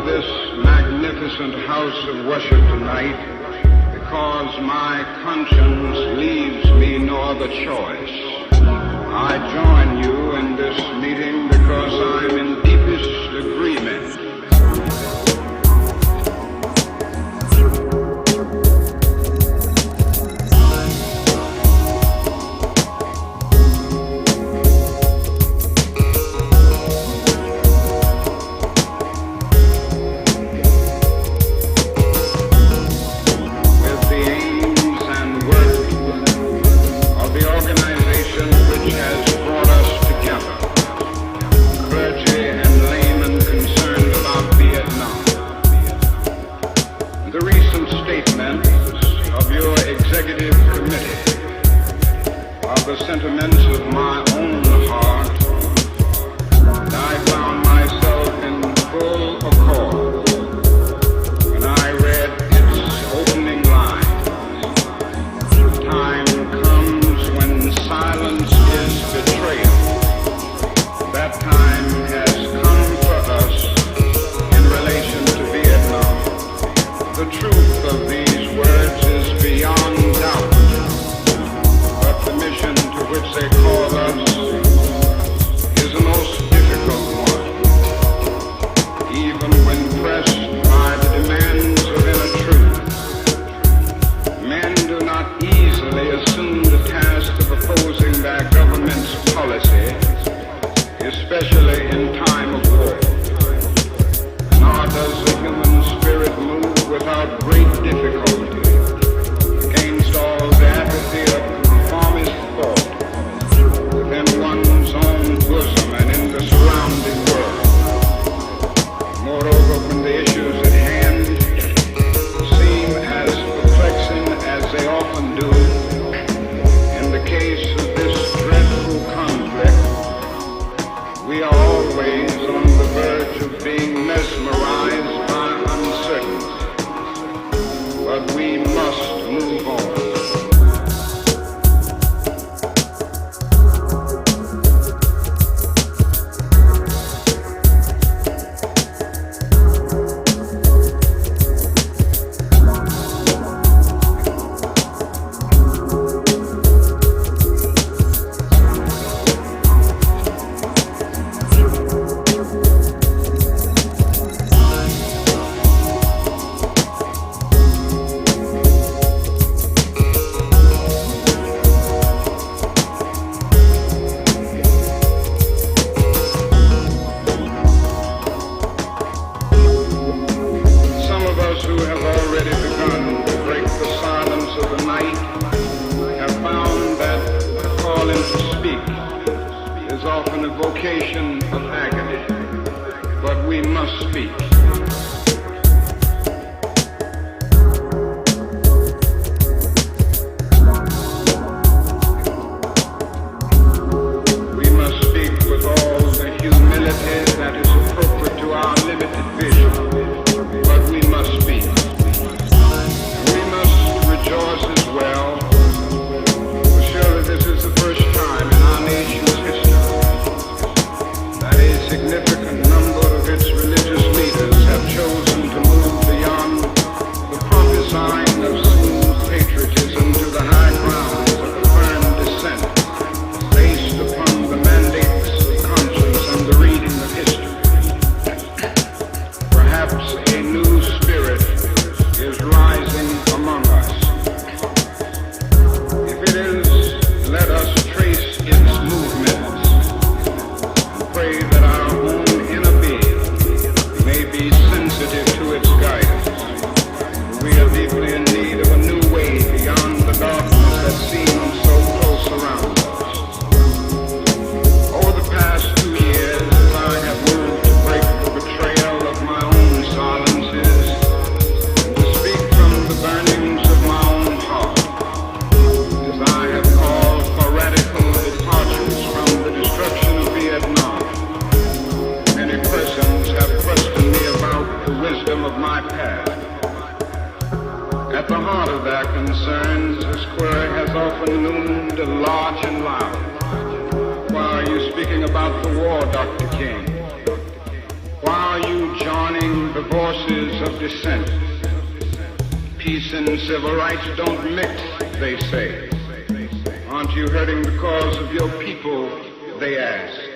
this magnificent house of worship tonight because my conscience leaves me no other choice. I join you in this meeting because I'm in deepest agreement. The sentiments of my own heart, and I found myself in full accord when I read its opening line. Time comes when silence is betrayal. That time has come for us in relation to Vietnam. The truth of these words is beyond doubt. The mission to which they call us is a most difficult one. Even when pressed by the demands of inner truth, men do not easily assume the task of opposing their government's policy, especially in time of war. Nor does the human spirit move without great difficulty against all the apathy of thought within one's own bosom and in the surrounding world. Moreover, when the issues at hand seem as perplexing as they often do, in the case of this dreadful conflict, we are always on the verge of being mesmerized by uncertainty. But we must move on. About the war, Dr. King. Why are you joining the forces of dissent. Peace and civil rights don't mix, they say. Aren't you hurting the cause of your people, they ask.